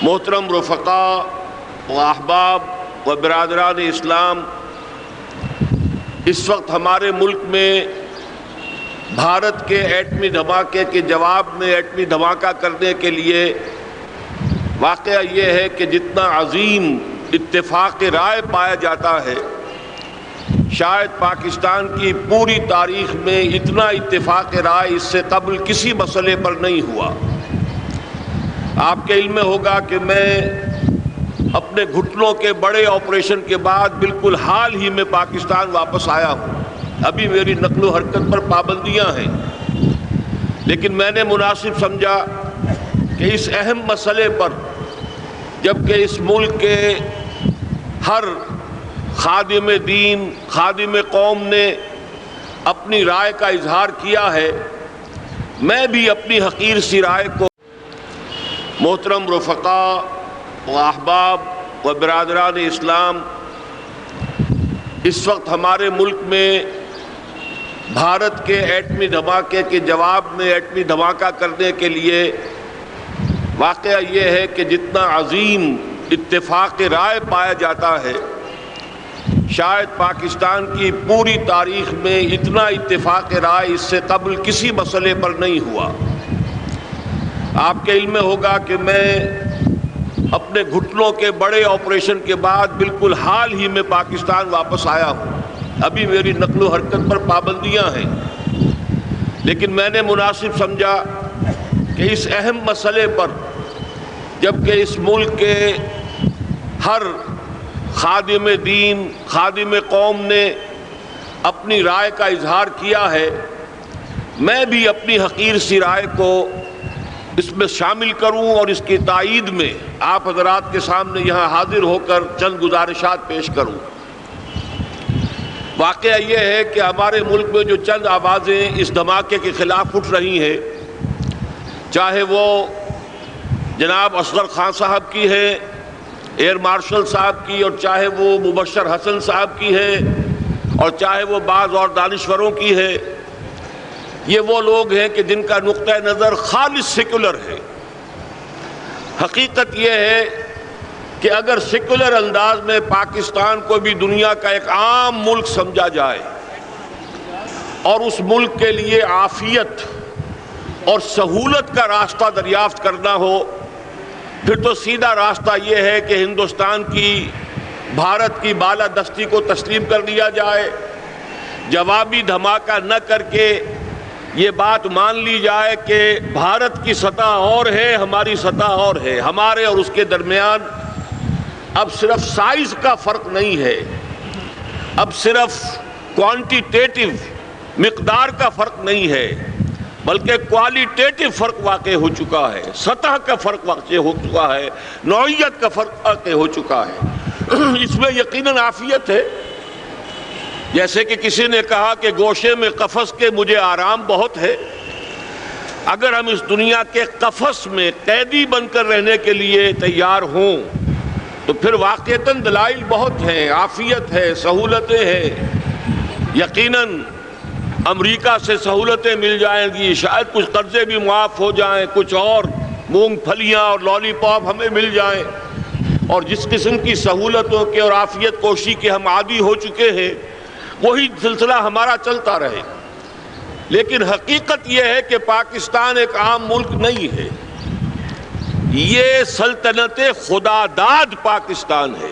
محترم رفقا و احباب و برادران اسلام، اس وقت ہمارے ملک میں بھارت کے ایٹمی دھماکے کے جواب میں ایٹمی دھماکہ کرنے کے لیے واقعہ یہ ہے کہ جتنا عظیم اتفاق رائے پایا جاتا ہے، شاید پاکستان کی پوری تاریخ میں اتنا اتفاق رائے اس سے قبل کسی مسئلے پر نہیں ہوا۔ آپ کے علم میں ہوگا کہ میں اپنے گھٹنوں کے بڑے آپریشن کے بعد بالکل حال ہی میں پاکستان واپس آیا ہوں۔ ابھی میری نقل و حرکت پر پابندیاں ہیں، لیکن میں نے مناسب سمجھا کہ اس اہم مسئلے پر، جبکہ اس ملک کے ہر خادم دین، خادم قوم نے اپنی رائے کا اظہار کیا ہے، میں بھی اپنی حقیر سی رائے کو محترم رفقا و احباب و برادران اسلام، اس وقت ہمارے ملک میں بھارت کے ایٹمی دھماکے کے جواب میں ایٹمی دھماکہ کرنے کے لیے واقعہ یہ ہے کہ جتنا عظیم اتفاق رائے پایا جاتا ہے، شاید پاکستان کی پوری تاریخ میں اتنا اتفاق رائے اس سے قبل کسی مسئلے پر نہیں ہوا۔ آپ کے علم میں ہوگا کہ میں اپنے گھٹنوں کے بڑے آپریشن کے بعد بالکل حال ہی میں پاکستان واپس آیا ہوں۔ ابھی میری نقل و حرکت پر پابندیاں ہیں، لیکن میں نے مناسب سمجھا کہ اس اہم مسئلے پر، جبکہ اس ملک کے ہر خادم دین، خادم قوم نے اپنی رائے کا اظہار کیا ہے، میں بھی اپنی حقیر سی رائے کو اس میں شامل کروں اور اس کی تائید میں آپ حضرات کے سامنے یہاں حاضر ہو کر چند گزارشات پیش کروں۔ واقعہ یہ ہے کہ ہمارے ملک میں جو چند آوازیں اس دھماکے کے خلاف اٹھ رہی ہیں، چاہے وہ جناب اصغر خان صاحب کی ہے، ایئر مارشل صاحب کی، اور چاہے وہ مبشر حسن صاحب کی ہے، اور چاہے وہ بعض اور دانشوروں کی ہے، یہ وہ لوگ ہیں کہ جن کا نقطہ نظر خالص سیکولر ہے۔ حقیقت یہ ہے کہ اگر سیکولر انداز میں پاکستان کو بھی دنیا کا ایک عام ملک سمجھا جائے اور اس ملک کے لیے عافیت اور سہولت کا راستہ دریافت کرنا ہو، پھر تو سیدھا راستہ یہ ہے کہ ہندوستان کی بھارت کی بالادستی کو تسلیم کر دیا جائے، جوابی دھماکہ نہ کر کے یہ بات مان لی جائے کہ بھارت کی سطح اور ہے، ہماری سطح اور ہے، ہمارے اور اس کے درمیان اب صرف سائز کا فرق نہیں ہے، اب صرف کوانٹیٹیٹو مقدار کا فرق نہیں ہے، بلکہ کوالٹیٹو فرق واقع ہو چکا ہے، سطح کا فرق واقع ہو چکا ہے، نوعیت کا فرق واقع ہو چکا ہے۔ اس میں یقیناً عافیت ہے۔ جیسے کہ کسی نے کہا کہ گوشے میں قفس کے مجھے آرام بہت ہے۔ اگر ہم اس دنیا کے قفس میں قیدی بن کر رہنے کے لیے تیار ہوں تو پھر واقعتاً دلائل بہت ہیں، عافیت ہے، سہولتیں ہیں۔ یقیناً امریکہ سے سہولتیں مل جائیں گی، شاید کچھ قرضے بھی معاف ہو جائیں، کچھ اور مونگ پھلیاں اور لالی پاپ ہمیں مل جائیں، اور جس قسم کی سہولتوں کے اور عافیت کوشی کے ہم عادی ہو چکے ہیں وہی سلسلہ ہمارا چلتا رہے۔ لیکن حقیقت یہ ہے کہ پاکستان ایک عام ملک نہیں ہے، یہ سلطنت خدا داد پاکستان ہے،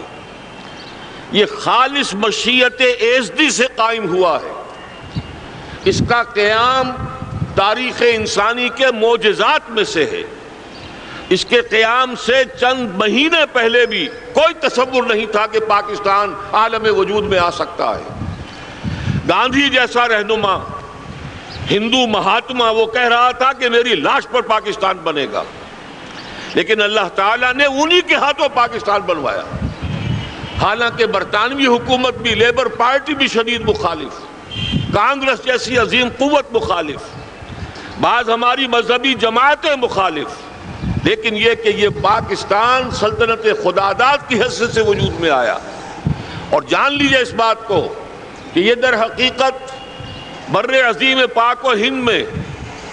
یہ خالص مشیت ایزدی سے قائم ہوا ہے۔ اس کا قیام تاریخ انسانی کے معجزات میں سے ہے۔ اس کے قیام سے چند مہینے پہلے بھی کوئی تصور نہیں تھا کہ پاکستان عالم وجود میں آ سکتا ہے۔ گاندھی جیسا رہنما، ہندو مہاتما، وہ کہہ رہا تھا کہ میری لاش پر پاکستان بنے گا، لیکن اللہ تعالیٰ نے انہی کے ہاتھوں پاکستان بنوایا۔ حالانکہ برطانوی حکومت بھی، لیبر پارٹی بھی شدید مخالف، کانگریس جیسی عظیم قوت مخالف، بعض ہماری مذہبی جماعتیں مخالف، لیکن یہ کہ یہ پاکستان سلطنت خداداد کی حیثیت سے وجود میں آیا۔ اور جان لیجئے اس بات کو کہ یہ در حقیقت بر عظیم پاک و ہند میں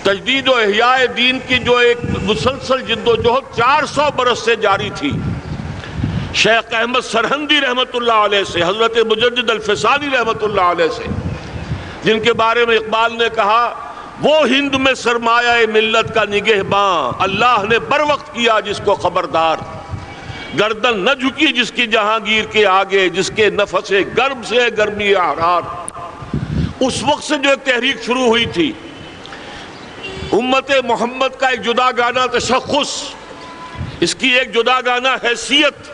تجدید و احیاء دین کی جو ایک مسلسل جدوجہد 400 برس سے جاری تھی، شیخ احمد سرہندی رحمت اللہ علیہ سے، حضرت مجدد الفسانی رحمت اللہ علیہ سے، جن کے بارے میں اقبال نے کہا وہ ہند میں سرمایہ ملت کا نگہباں، اللہ نے بر وقت کیا جس کو خبردار، گردن نہ جھکی جس کی جہانگیر کے آگے، جس کے نفس گرم سے گرمی احرار۔ اس وقت سے جو ایک تحریک شروع ہوئی تھی، امت محمد کا ایک جدا گانا تشخص، اس کی ایک جدا گانا حیثیت،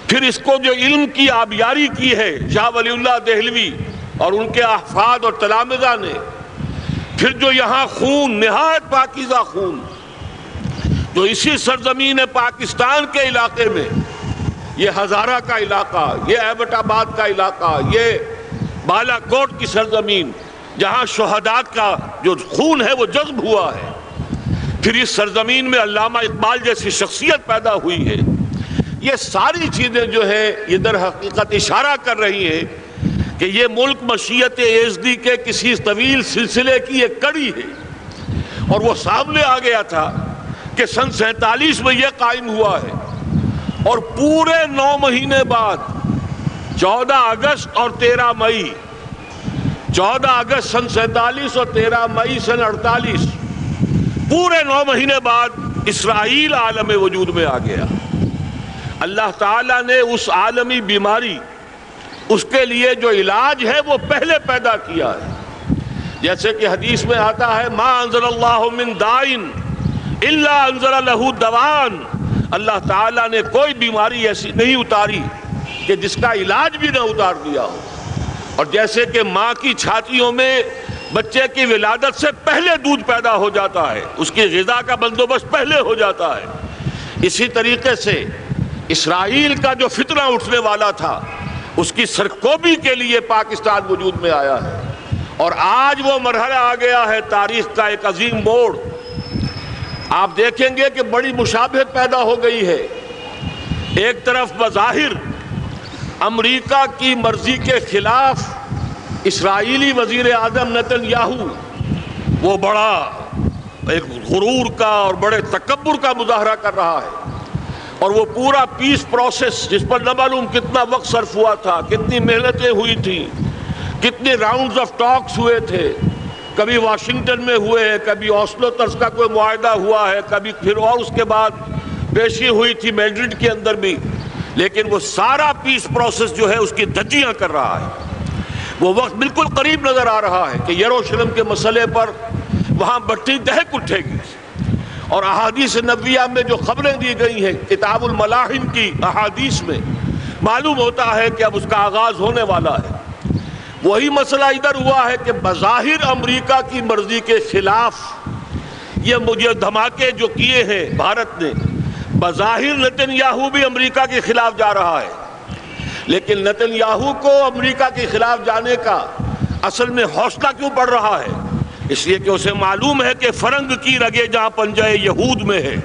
پھر اس کو جو علم کی آبیاری کی ہے شاہ ولی اللہ دہلوی اور ان کے احفاد اور تلامذہ نے، پھر جو یہاں خون، نہایت پاکیزہ خون، جو اسی سرزمین پاکستان کے علاقے میں، یہ ہزارہ کا علاقہ، یہ ایبٹ آباد کا علاقہ، یہ بالا کوٹ کی سرزمین، جہاں شہداء کا جو خون ہے وہ جذب ہوا ہے، پھر اس سرزمین میں علامہ اقبال جیسی شخصیت پیدا ہوئی ہے۔ یہ ساری چیزیں جو ہے یہ در حقیقت اشارہ کر رہی ہیں کہ یہ ملک مشیت ایزدی کے کسی طویل سلسلے کی ایک کڑی ہے، اور وہ سامنے آ گیا تھا کہ سن 47 میں یہ قائم ہوا ہے، اور پورے 9 مہینے بعد 14 اگست اور 13 مئی، 14 اگست سن 47 اور 13 مئی سن 48، پورے 9 مہینے بعد اسرائیل عالم وجود میں آ گیا۔ اللہ تعالیٰ نے اس عالمی بیماری، اس کے لیے جو علاج ہے وہ پہلے پیدا کیا ہے، جیسے کہ حدیث میں آتا ہے ما انزل اللہ من دائن الا انزل لہ دوان، اللہ تعالیٰ نے کوئی بیماری ایسی نہیں اتاری کہ جس کا علاج بھی نہ اتار دیا ہو۔ اور جیسے کہ ماں کی چھاتیوں میں بچے کی ولادت سے پہلے دودھ پیدا ہو جاتا ہے، اس کی غذا کا بندوبست پہلے ہو جاتا ہے، اسی طریقے سے اسرائیل کا جو فتنہ اٹھنے والا تھا اس کی سرکوبی کے لیے پاکستان وجود میں آیا ہے، اور آج وہ مرحلہ آ گیا ہے تاریخ کا ایک عظیم موڑ۔ آپ دیکھیں گے کہ بڑی مشابہت پیدا ہو گئی ہے، ایک طرف بظاہر امریکہ کی مرضی کے خلاف اسرائیلی وزیر اعظم نتن یاہو وہ بڑا ایک غرور کا اور بڑے تکبر کا مظاہرہ کر رہا ہے، اور وہ پورا پیس پروسیس جس پر نہ معلوم کتنا وقت صرف ہوا تھا، کتنی محنتیں ہوئی تھیں، کتنے راؤنڈز آف ٹاکس ہوئے تھے، کبھی واشنگٹن میں ہوئے ہیں، کبھی اوسلو طرز کا کوئی معاہدہ ہوا ہے، کبھی پھر اور اس کے بعد پیشی ہوئی تھی میڈرڈ کے اندر بھی، لیکن وہ سارا پیس پروسیس جو ہے اس کی دھجیاں کر رہا ہے۔ وہ وقت بالکل قریب نظر آ رہا ہے کہ یروشلم کے مسئلے پر وہاں بٹھی دہک اٹھے گی، اور احادیث نبویہ میں جو خبریں دی گئی ہیں کتاب الملاحم کی احادیث میں معلوم ہوتا ہے کہ اب اس کا آغاز ہونے والا ہے۔ وہی مسئلہ ادھر ہوا ہے کہ بظاہر امریکہ کی مرضی کے خلاف یہ مجھے دھماکے جو کیے ہیں بھارت نے، بظاہر نتن یاہو بھی امریکہ کے خلاف جا رہا ہے، لیکن نتن یاہو کو امریکہ کے خلاف جانے کا اصل میں حوصلہ کیوں پڑ رہا ہے؟ اس لیے کہ اسے معلوم ہے کہ فرنگ کی رگیں جہاں پنجہ یہود میں ہے،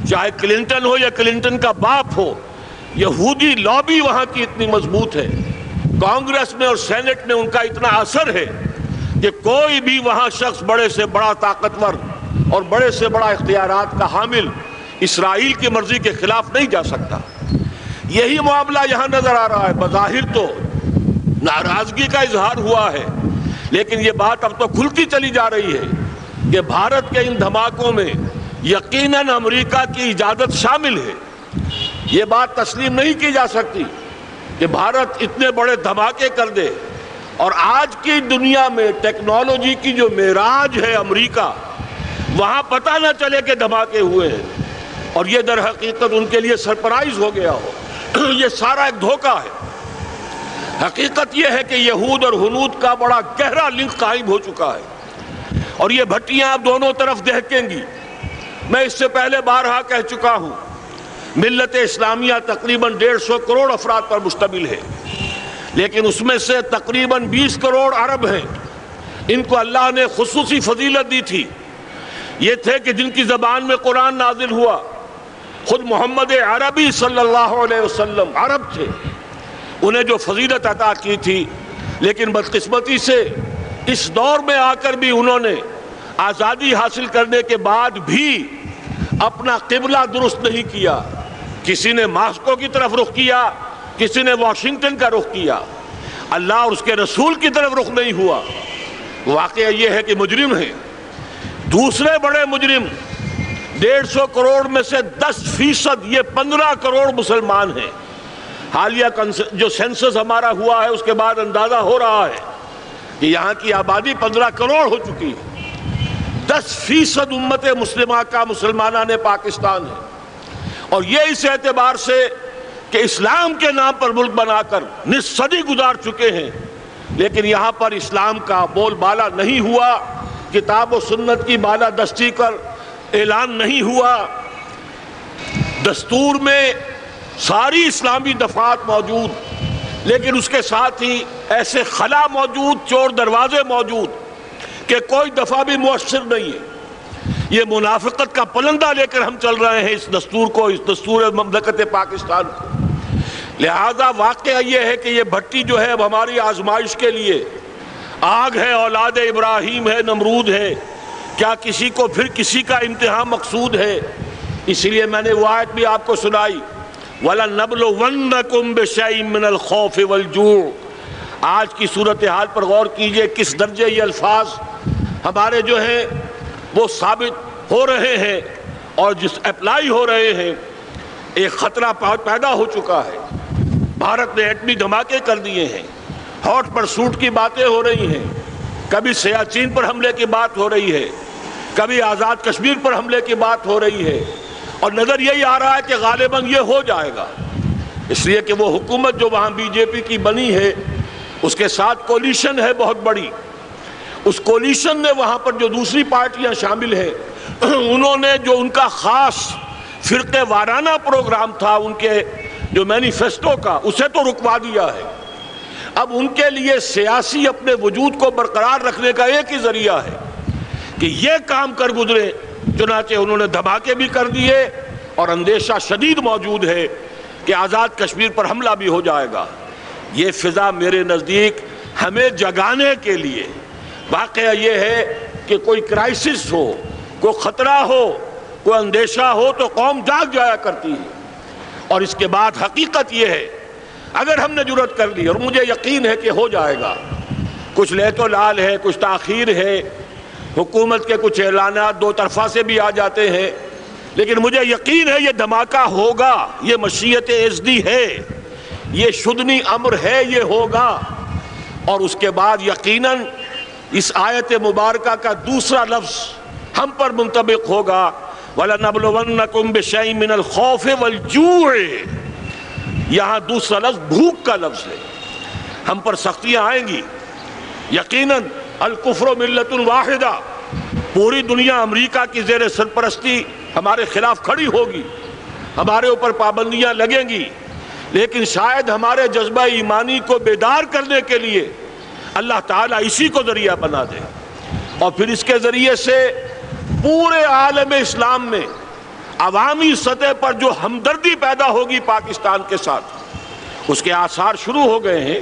چاہے کلنٹن ہو یا کلنٹن کا باپ ہو، یہودی لابی وہاں کی اتنی مضبوط ہے، کانگریس میں اور سینٹ میں ان کا اتنا اثر ہے کہ کوئی بھی وہاں شخص بڑے سے بڑا طاقتور اور بڑے سے بڑا اختیارات کا حامل اسرائیل کی مرضی کے خلاف نہیں جا سکتا۔ یہی معاملہ یہاں نظر آ رہا ہے، بظاہر تو ناراضگی کا اظہار ہوا ہے، لیکن یہ بات اب تو کھلتی چلی جا رہی ہے کہ بھارت کے ان دھماکوں میں یقیناً امریکہ کی اجازت شامل ہے۔ یہ بات تسلیم نہیں کی جا سکتی کہ بھارت اتنے بڑے دھماکے کر دے، اور آج کی دنیا میں ٹیکنالوجی کی جو معراج ہے امریکہ، وہاں پتہ نہ چلے کہ دھماکے ہوئے ہیں، اور یہ در حقیقت ان کے لیے سرپرائز ہو گیا ہو۔ یہ سارا ایک دھوکہ ہے۔ حقیقت یہ ہے کہ یہود اور ہنود کا بڑا گہرا لنک قائم ہو چکا ہے، اور یہ بھٹیاں اب دونوں طرف دہکیں گی۔ میں اس سے پہلے بارہا کہہ چکا ہوں، ملت اسلامیہ تقریباً 150 کروڑ افراد پر مشتمل ہے، لیکن اس میں سے تقریباً 20 کروڑ عرب ہیں۔ ان کو اللہ نے خصوصی فضیلت دی تھی، یہ تھے کہ جن کی زبان میں قرآن نازل ہوا، خود محمد عربی صلی اللہ علیہ وسلم عرب تھے، انہیں جو فضیلت عطا کی تھی، لیکن بدقسمتی سے اس دور میں آ کر بھی انہوں نے آزادی حاصل کرنے کے بعد بھی اپنا قبلہ درست نہیں کیا. کسی نے ماسکو کی طرف رخ کیا, کسی نے واشنگٹن کا رخ کیا, اللہ اور اس کے رسول کی طرف رخ نہیں ہوا. واقعہ یہ ہے کہ مجرم ہیں. دوسرے بڑے مجرم 150 کروڑ میں سے 10%, یہ 15 کروڑ مسلمان ہیں. حالیہ جو سینسس ہمارا ہوا ہے اس کے بعد اندازہ ہو رہا ہے کہ یہاں کی آبادی 15 کروڑ ہو چکی ہے. 10% امت مسلمہ کا مسلمانان پاکستان ہے. اور یہ اس اعتبار سے کہ اسلام کے نام پر ملک بنا کر نصف صدی گزار چکے ہیں, لیکن یہاں پر اسلام کا بول بالا نہیں ہوا, کتاب و سنت کی بالا دستی کر اعلان نہیں ہوا. دستور میں ساری اسلامی دفعات موجود, لیکن اس کے ساتھ ہی ایسے خلا موجود, چور دروازے موجود کہ کوئی دفعہ بھی مؤثر نہیں ہے. یہ منافقت کا پلندہ لے کر ہم چل رہے ہیں اس دستور کو, اس دستور مملکت پاکستان کو. لہذا واقعہ یہ ہے کہ یہ بھٹی جو ہے اب ہماری آزمائش کے لیے آگ ہے, اولاد ابراہیم ہے, نمرود ہے. کیا کسی کو پھر کسی کا امتحان مقصود ہے؟ اس لیے میں نے وہ آیت بھی آپ کو سنائی, وَلَنَبْلُوَنَّكُمْ بِشَيْءٍ مِّنَ الْخَوْفِ وَالْجُوعِ. آج کی صورتحال پر غور کیجئے, کس درجے یہ الفاظ ہمارے جو ہیں وہ ثابت ہو رہے ہیں اور جس اپلائی ہو رہے ہیں. ایک خطرہ پیدا ہو چکا ہے. بھارت نے ایٹمی دھماکے کر دیے ہیں, ہاٹ پرسوٹ کی باتیں ہو رہی ہیں, کبھی سیاچین پر حملے کی بات ہو رہی ہے, کبھی آزاد کشمیر پر حملے کی بات ہو رہی ہے, اور نظر یہی آ رہا ہے کہ غالباً یہ ہو جائے گا. اس لیے کہ وہ حکومت جو وہاں بی جے پی کی بنی ہے اس کے ساتھ کولیشن ہے بہت بڑی. اس کولیشن نے وہاں پر جو دوسری پارٹیاں شامل ہیں انہوں نے جو ان کا خاص فرقے وارانہ پروگرام تھا ان کے جو مینیفیسٹو کا, اسے تو رکوا دیا ہے. اب ان کے لیے سیاسی اپنے وجود کو برقرار رکھنے کا ایک ہی ذریعہ ہے کہ یہ کام کر گزرے. چنانچہ انہوں نے دھماکے بھی کر دیے اور اندیشہ شدید موجود ہے کہ آزاد کشمیر پر حملہ بھی ہو جائے گا. یہ فضا میرے نزدیک ہمیں جگانے کے لیے, واقعہ یہ ہے کہ کوئی کرائسس ہو, کوئی خطرہ ہو, کوئی اندیشہ ہو تو قوم جاگ جایا کرتی ہے. اور اس کے بعد حقیقت یہ ہے اگر ہم نے جرأت کر لی, اور مجھے یقین ہے کہ ہو جائے گا, کچھ لیت و لال ہے, کچھ تاخیر ہے, حکومت کے کچھ اعلانات دو طرفہ سے بھی آ جاتے ہیں, لیکن مجھے یقین ہے یہ دھماکہ ہوگا. یہ مشیت ازدی ہے, یہ شدنی امر ہے, یہ ہوگا. اور اس کے بعد یقیناً اس آیت مبارکہ کا دوسرا لفظ ہم پر منطبق ہوگا, وَلَنَبْلُوَنَّكُمْ بِشَيْءٍ مِّنَ الْخَوْفِ وَالْجُوعِ. یہاں دوسرا لفظ بھوک کا لفظ ہے. ہم پر سختیاں آئیں گی یقیناً. الکفر ملت واحدہ, پوری دنیا امریکہ کی زیر سرپرستی ہمارے خلاف کھڑی ہوگی, ہمارے اوپر پابندیاں لگیں گی, لیکن شاید ہمارے جذبہ ایمانی کو بیدار کرنے کے لیے اللہ تعالیٰ اسی کو ذریعہ بنا دے, اور پھر اس کے ذریعے سے پورے عالم اسلام میں عوامی سطح پر جو ہمدردی پیدا ہوگی پاکستان کے ساتھ, اس کے آثار شروع ہو گئے ہیں.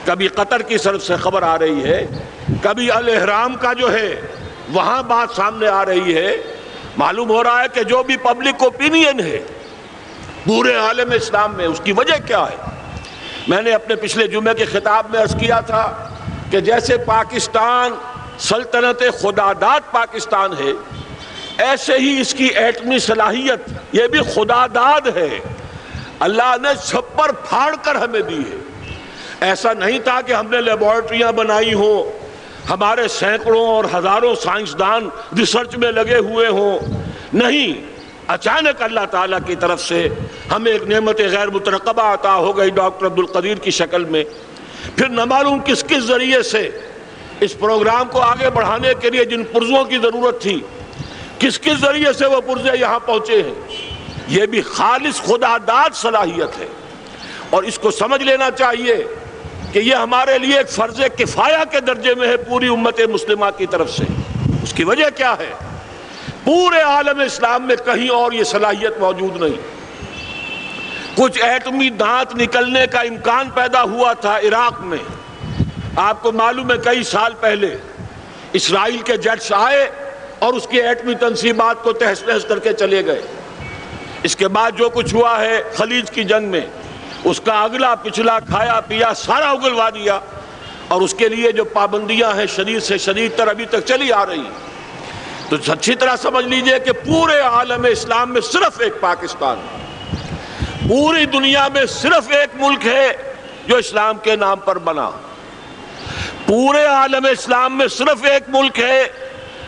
کبھی قطر کی طرف سے خبر آ رہی ہے, کبھی الاحرام کا جو ہے وہاں بات سامنے آ رہی ہے. معلوم ہو رہا ہے کہ جو بھی پبلک اوپینین ہے پورے عالم اسلام میں, اس کی وجہ کیا ہے؟ میں نے اپنے پچھلے جمعے کے خطاب میں عرض کیا تھا کہ جیسے پاکستان سلطنت خداداد پاکستان ہے, ایسے ہی اس کی ایٹمی صلاحیت یہ بھی خداداد ہے. اللہ نے چھپر پھاڑ کر ہمیں دی ہے. ایسا نہیں تھا کہ ہم نے لیبارٹریاں بنائی ہوں, ہمارے سینکڑوں اور ہزاروں سائنسدان ریسرچ میں لگے ہوئے ہوں. نہیں, اچانک اللہ تعالیٰ کی طرف سے ہمیں ایک نعمت غیر مترقبہ عطا ہو گئی ڈاکٹر عبدالقدیر کی شکل میں. پھر نہ معلوم کس کس ذریعے سے اس پروگرام کو آگے بڑھانے کے لیے جن پرزوں کی ضرورت تھی, کس کس ذریعے سے وہ پرزے یہاں پہنچے ہیں. یہ بھی خالص خداداد صلاحیت ہے, اور اس کو سمجھ لینا چاہیے کہ یہ ہمارے لیے ایک فرض کفایہ کے درجے میں ہے پوری امت مسلمہ کی طرف سے. اس کی وجہ کیا ہے؟ پورے عالم اسلام میں کہیں اور یہ صلاحیت موجود نہیں. کچھ ایٹمی دانت نکلنے کا امکان پیدا ہوا تھا عراق میں. آپ کو معلوم ہے کئی سال پہلے اسرائیل کے جیٹس آئے اور اس کی ایٹمی تنصیبات کو تہس نہس کر کے چلے گئے۔ اس کے بعد جو کچھ ہوا ہے خلیج کی جنگ میں، اس کا اگلا پچھلا کھایا پیا سارا اگلوا دیا، اور اس کے لیے جو پابندیاں ہیں شدید سے شدید تر ابھی تک چلی آ رہی ہیں۔ تو اچھی طرح سمجھ لیجئے کہ پورے عالم اسلام میں صرف ایک پاکستان، پوری دنیا میں صرف ایک ملک ہے جو اسلام کے نام پر بنا، پورے عالم اسلام میں صرف ایک ملک ہے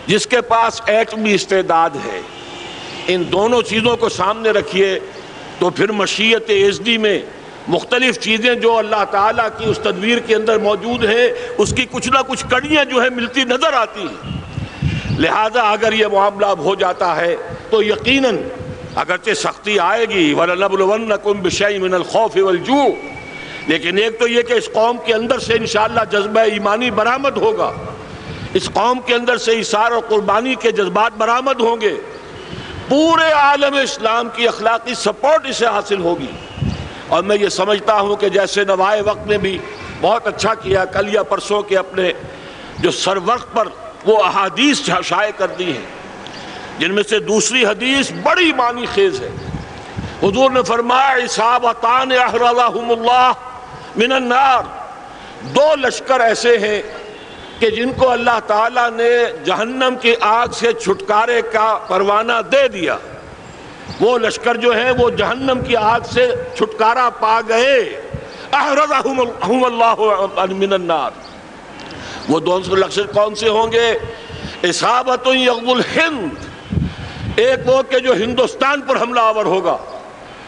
جس کے پاس ایٹمی استعداد ہے۔ ان دونوں چیزوں کو سامنے رکھیے تو پھر مشیت ازدی میں مختلف چیزیں جو اللہ تعالیٰ کی اس تدبیر کے اندر موجود ہیں، اس کی کچھ نہ کچھ کڑیاں جو ہے ملتی نظر آتی ہیں۔ لہذا اگر یہ معاملہ ہو جاتا ہے تو یقیناً اگرچہ سختی آئے گی، وَلَنَبْلُوَنَّكُمْ بِشَيْءٍ مِّنَ الْخَوْفِ وَالْجُوعِ، لیکن ایک تو یہ کہ اس قوم کے اندر سے انشاءاللہ جذبہ ایمانی برآمد ہوگا، اس قوم کے اندر سے ایثار اور قربانی کے جذبات برآمد ہوں گے، پورے عالم اسلام کی اخلاقی سپورٹ اسے حاصل ہوگی۔ اور میں یہ سمجھتا ہوں کہ جیسے نوائے وقت نے بھی بہت اچھا کیا، کل یا پرسوں کے اپنے جو سر وقت پر وہ احادیث شائع کر دی ہیں، جن میں سے دوسری حدیث بڑی معنی خیز ہے۔ حضور نے فرمایا اصابتان احرزہم اللہ من النار، دو لشکر ایسے ہیں کہ جن کو اللہ تعالیٰ نے جہنم کی آگ سے چھٹکارے کا پروانہ دے دیا۔ وہ لشکر جو ہیں وہ جہنم کی آگ سے چھٹکارا پا گئے، احرزہم اللہ من النار۔ وہ دوسرے لشکر کون سے ہوں گے؟ اصابت یغزو الہند، ایک وہ کہ جو ہندوستان پر حملہ آور ہوگا،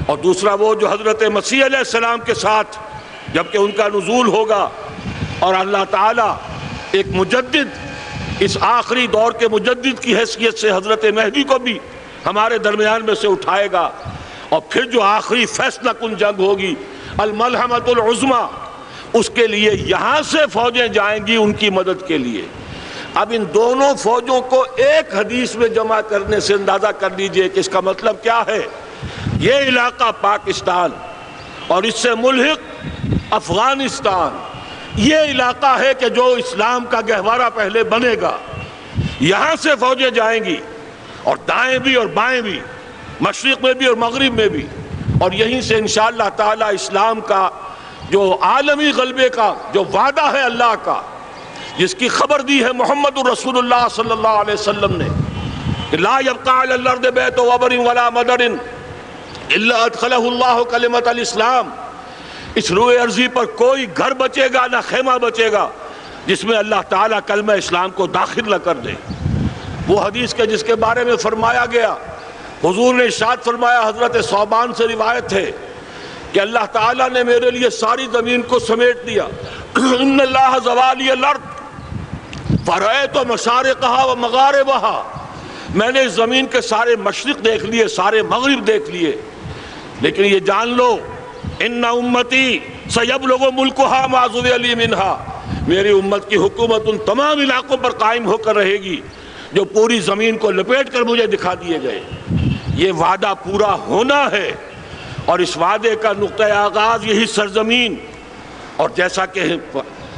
اور دوسرا وہ جو حضرت مسیح علیہ السلام کے ساتھ جبکہ ان کا نزول ہوگا، اور اللہ تعالیٰ ایک مجدد، اس آخری دور کے مجدد کی حیثیت سے حضرت مہدی کو بھی ہمارے درمیان میں سے اٹھائے گا، اور پھر جو آخری فیصلہ کن جنگ ہوگی الملحمۃ العظمیٰ، اس کے لیے یہاں سے فوجیں جائیں گی ان کی مدد کے لیے۔ اب ان دونوں فوجوں کو ایک حدیث میں جمع کرنے سے اندازہ کر لیجئے کہ اس کا مطلب کیا ہے۔ یہ علاقہ پاکستان اور اس سے ملحق افغانستان، یہ علاقہ ہے کہ جو اسلام کا گہوارہ پہلے بنے گا، یہاں سے فوجیں جائیں گی، اور دائیں بھی اور بائیں بھی، مشرق میں بھی اور مغرب میں بھی، اور یہیں سے انشاءاللہ تعالی اسلام کا جو عالمی غلبے کا جو وعدہ ہے اللہ کا، جس کی خبر دی ہے محمد رسول اللہ صلی اللہ علیہ وسلم نے کہ لا يبقى على الارض بیت وبر ولا مدر الا ادخلہ اللہ کلمۃ الاسلام، اس روئے ارضی پر کوئی گھر بچے گا نہ خیمہ بچے گا جس میں اللہ تعالیٰ کلمہ اسلام کو داخل نہ کر دے۔ وہ حدیث کے جس کے بارے میں فرمایا گیا، حضور نے ارشاد فرمایا، حضرت ثوبان سے روایت ہے کہ اللہ تعالیٰ نے میرے لیے ساری زمین کو سمیٹ دیا۔ ان اللہ زوالی الارض فرأیت مشارقہا و مغاربہا، میں نے اس زمین کے سارے مشرق دیکھ لیے، سارے مغرب دیکھ لیے، لیکن یہ جان لو ان امتی سیبلغ ملکہا ما ذوی لی منہا، میری امت کی حکومت ان تمام علاقوں پر قائم ہو کر رہے گی جو پوری زمین کو لپیٹ کر مجھے دکھا دیے گئے۔ یہ وعدہ پورا ہونا ہے، اور اس وعدے کا نقطہ آغاز یہی سرزمین، اور جیسا کہ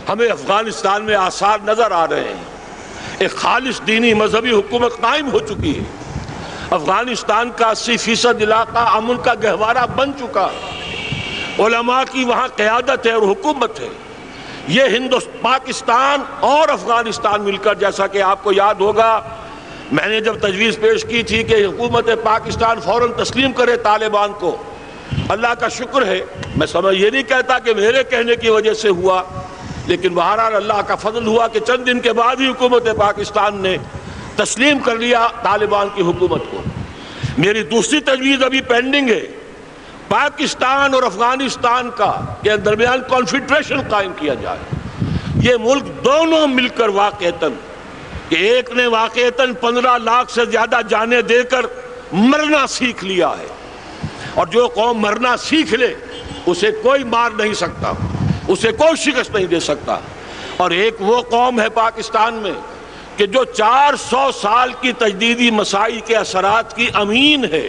ہمیں افغانستان میں آثار نظر آ رہے ہیں، ایک خالص دینی مذہبی حکومت قائم ہو چکی ہے۔ افغانستان کا 80% علاقہ امن کا گہوارہ بن چکا، علماء کی وہاں قیادت ہے اور حکومت ہے۔ یہ پاکستان اور افغانستان مل کر، جیسا کہ آپ کو یاد ہوگا میں نے جب تجویز پیش کی تھی کہ حکومت پاکستان فوراً تسلیم کرے طالبان کو، اللہ کا شکر ہے، میں یہ نہیں کہتا کہ میرے کہنے کی وجہ سے ہوا، لیکن بہرحال اللہ کا فضل ہوا کہ چند دن کے بعد ہی حکومت پاکستان نے تسلیم کر لیا طالبان کی حکومت کو۔ میری دوسری تجویز ابھی پینڈنگ ہے، پاکستان اور افغانستان کا کے درمیان کانفیڈریشن قائم کیا جائے۔ یہ ملک دونوں مل کر واقعتاً، کہ ایک نے واقعتاً 15 لاکھ سے زیادہ جانیں دے کر مرنا سیکھ لیا ہے، اور جو قوم مرنا سیکھ لے اسے کوئی مار نہیں سکتا، اسے کوئی شکست نہیں دے سکتا۔ اور ایک وہ قوم ہے پاکستان میں کہ جو 400 سال کی تجدیدی مسائی کے اثرات کی امین ہے،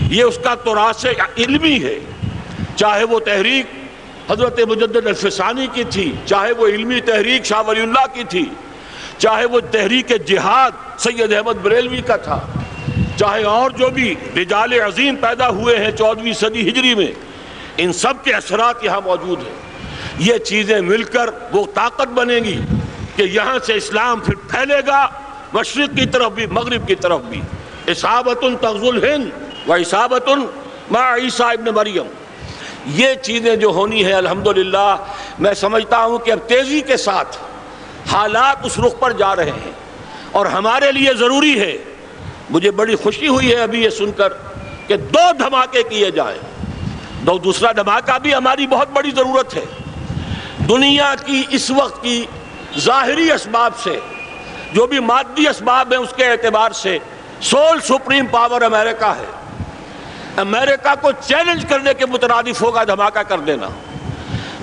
یہ اس کا تراث علمی ہے، چاہے وہ تحریک حضرت مجدد الفسانی کی تھی، چاہے وہ علمی تحریک شاہ ولی اللہ کی تھی، چاہے وہ تحریک جہاد سید احمد بریلوی کا تھا، چاہے اور جو بھی رجال عظیم پیدا ہوئے ہیں 14ویں صدی ہجری میں، ان سب کے اثرات یہاں موجود ہیں۔ یہ چیزیں مل کر وہ طاقت بنے گی کہ یہاں سے اسلام پھر پھیلے گا، مشرق کی طرف بھی مغرب کی طرف بھی۔ اصابۃ تغزو الہند و اصابۃ مع عیسیٰ ابن مریم، یہ چیزیں جو ہونی ہیں الحمدللہ میں سمجھتا ہوں کہ اب تیزی کے ساتھ حالات اس رخ پر جا رہے ہیں، اور ہمارے لیے ضروری ہے، مجھے بڑی خوشی ہوئی ہے ابھی یہ سن کر کہ 2 دھماکے کیے جائیں۔ دوسرا دھماکہ بھی ہماری بہت بڑی ضرورت ہے۔ دنیا کی اس وقت کی ظاہری اسباب سے، جو بھی مادی اسباب ہیں اس کے اعتبار سے سول سپریم پاور امریکہ ہے۔ امریکہ کو چیلنج کرنے کے مترادف ہوگا دھماکہ کر دینا۔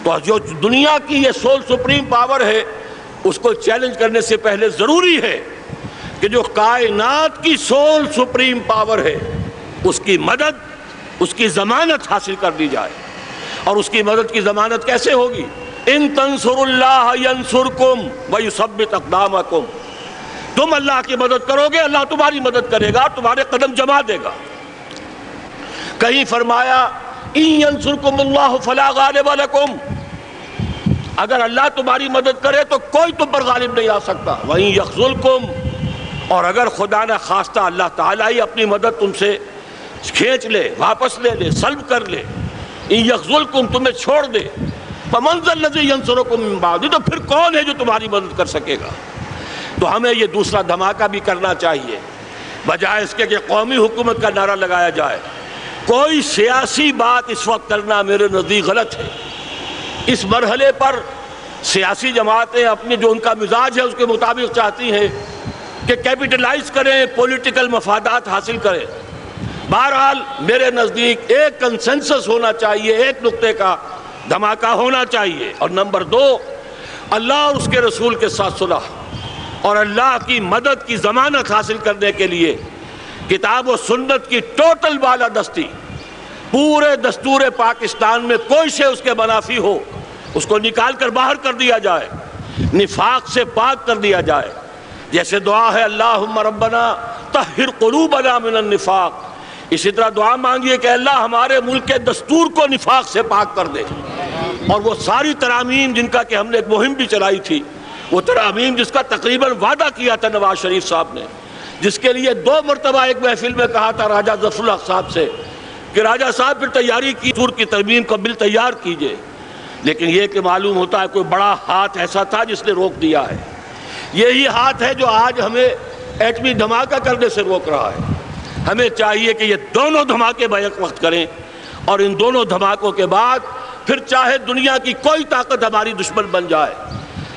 تو جو دنیا کی یہ سول سپریم پاور ہے اس کو چیلنج کرنے سے پہلے ضروری ہے کہ جو کائنات کی سول سپریم پاور ہے اس کی مدد، اس کی ضمانت حاصل کر دی جائے۔ اور اس کی مدد کی ضمانت کیسے ہوگی؟ ان تنصروا اللہ ینصرکم ویثبت اقدامکم، تم اللہ کی مدد کرو گے اللہ تمہاری مدد کرے گا، تمہارے قدم جما دے گا۔ کہیں فرمایا ان ینصرکم اللہ فلا غالب لکم، اگر اللہ تمہاری مدد کرے تو کوئی تم پر غالب نہیں آ سکتا۔ وَإِن يَخْذُلْكُمْ، اور اگر خدا نہ خواستہ اللہ تعالیٰ ہی اپنی مدد تم سے کھینچ لے، واپس لے لے، سلب کر لے، ان يَخْذُلْكُمْ تمہیں چھوڑ دے، فَمَنْ ذَا الَّذِي يَنْصُرُكُم مِّن بَعْدِهِ، تو پھر کون ہے جو تمہاری مدد کر سکے گا؟ تو ہمیں یہ دوسرا دھماکہ بھی کرنا چاہیے، بجائے اس کے کہ قومی حکومت کا نعرہ لگایا جائے۔ کوئی سیاسی بات اس وقت کرنا میرے نزدیک غلط ہے۔ اس مرحلے پر سیاسی جماعتیں اپنے جو ان کا مزاج ہے اس کے مطابق چاہتی ہیں کہ کیپٹلائز کریں، پولیٹیکل مفادات حاصل کریں۔ بہرحال میرے نزدیک ایک کنسنسس ہونا چاہیے، ایک نقطے کا دھماکہ ہونا چاہیے۔ اور نمبر 2، اللہ اور اس کے رسول کے ساتھ صلح اور اللہ کی مدد کی ضمانت حاصل کرنے کے لیے کتاب و سنت کی ٹوٹل بالادستی، پورے دستور پاکستان میں کوئی شے اس کے منافی ہو اس کو نکال کر باہر کر دیا جائے، نفاق سے پاک کر دیا جائے۔ جیسے دعا ہے اللہم ربنا طہر قلوبنا من النفاق، اسی طرح دعا مانگیے کہ اللہ ہمارے ملک کے دستور کو نفاق سے پاک کر دے۔ اور وہ ساری ترامیم جن کا کہ ہم نے ایک مہم بھی چلائی تھی، وہ ترامیم جس کا تقریباً وعدہ کیا تھا نواز شریف صاحب نے، جس کے لیے 2 مرتبہ ایک محفل میں کہا تھا راجہ ظفر الحق صاحب سے کہ راجہ صاحب پھر تیاری کی سور کی ترمیم کا بل تیار کیجئے، لیکن یہ کہ معلوم ہوتا ہے کوئی بڑا ہاتھ ایسا تھا جس نے روک دیا ہے۔ یہی ہاتھ ہے جو آج ہمیں ایٹمی دھماکہ کرنے سے روک رہا ہے۔ ہمیں چاہیے کہ یہ دونوں دھماکے بیک وقت کریں، اور ان دونوں دھماکوں کے بعد پھر چاہے دنیا کی کوئی طاقت ہماری دشمن بن جائے،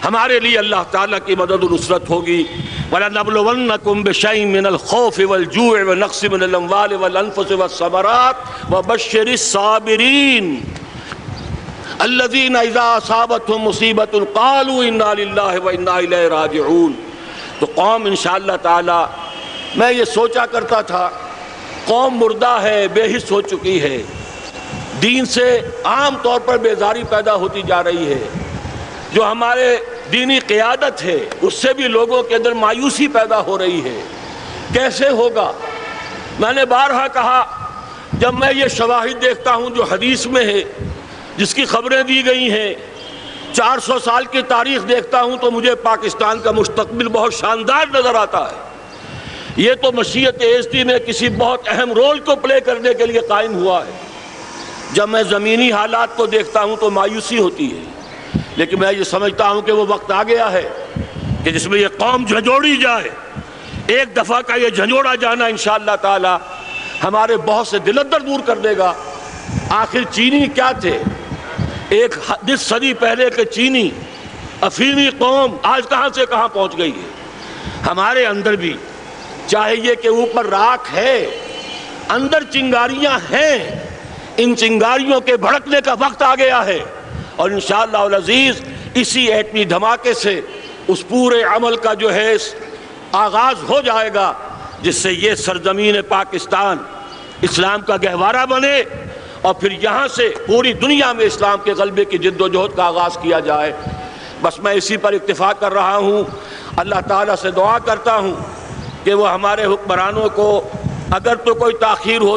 ہمارے لیے اللہ تعالیٰ کی مدد و نصرت ہوگی۔ وَلَنَبْلُوَنَّكُمْ بِشَيْءٍ مِّنَ الْخَوْفِ وَالْجُوعِ وَنَقْصٍ مِّنَ الْأَمْوَالِ وَالْأَنفُسِ وَالثَّمَرَاتِ وَبَشِّرِ الصَّابِرِينَ الَّذِينَ إِذَا أَصَابَتْهُمْ مُصِيبَةٌ قَالُوا إِنَّا لِلَّهِ وَإِنَّا إِلَيْهِ راجعون۔ تو قوم انشاءاللہ تعالیٰ، میں یہ سوچا کرتا تھا قوم مردہ ہے، بے حس ہو چکی ہے، دین سے عام طور پر بیزاری پیدا ہوتی جا رہی ہے، جو ہمارے دینی قیادت ہے اس سے بھی لوگوں کے اندر مایوسی پیدا ہو رہی ہے۔ کیسے ہوگا؟ میں نے بارہا کہا، جب میں یہ شواہد دیکھتا ہوں جو حدیث میں ہے، جس کی خبریں دی گئی ہیں، 400 سال کی تاریخ دیکھتا ہوں تو مجھے پاکستان کا مستقبل بہت شاندار نظر آتا ہے۔ یہ تو مشیت ایزدی میں کسی بہت اہم رول کو پلے کرنے کے لیے قائم ہوا ہے۔ جب میں زمینی حالات کو دیکھتا ہوں تو مایوسی ہوتی ہے، لیکن میں یہ سمجھتا ہوں کہ وہ وقت آ گیا ہے کہ جس میں یہ قوم جھنجھوڑی جائے۔ ایک دفعہ کا یہ جھنجھوڑا جانا انشاءاللہ تعالی ہمارے بہت سے دل اندر دور کر دے گا۔ آخر چینی کیا تھے؟ ایک 10 صدی پہلے کے چینی افریمی قوم آج کہاں سے کہاں پہنچ گئی ہے۔ ہمارے اندر بھی چاہے یہ کہ اوپر راکھ ہے، اندر چنگاریاں ہیں، ان چنگاریوں کے بھڑکنے کا وقت آ گیا ہے، اور انشاءاللہ العزیز اسی ایٹمی دھماکے سے اس پورے عمل کا جو ہے آغاز ہو جائے گا، جس سے یہ سرزمین پاکستان اسلام کا گہوارہ بنے، اور پھر یہاں سے پوری دنیا میں اسلام کے غلبے کی جد و جہد کا آغاز کیا جائے۔ بس میں اسی پر اکتفا کر رہا ہوں۔ اللہ تعالیٰ سے دعا کرتا ہوں کہ وہ ہمارے حکمرانوں کو اگر تو کوئی تاخیر ہو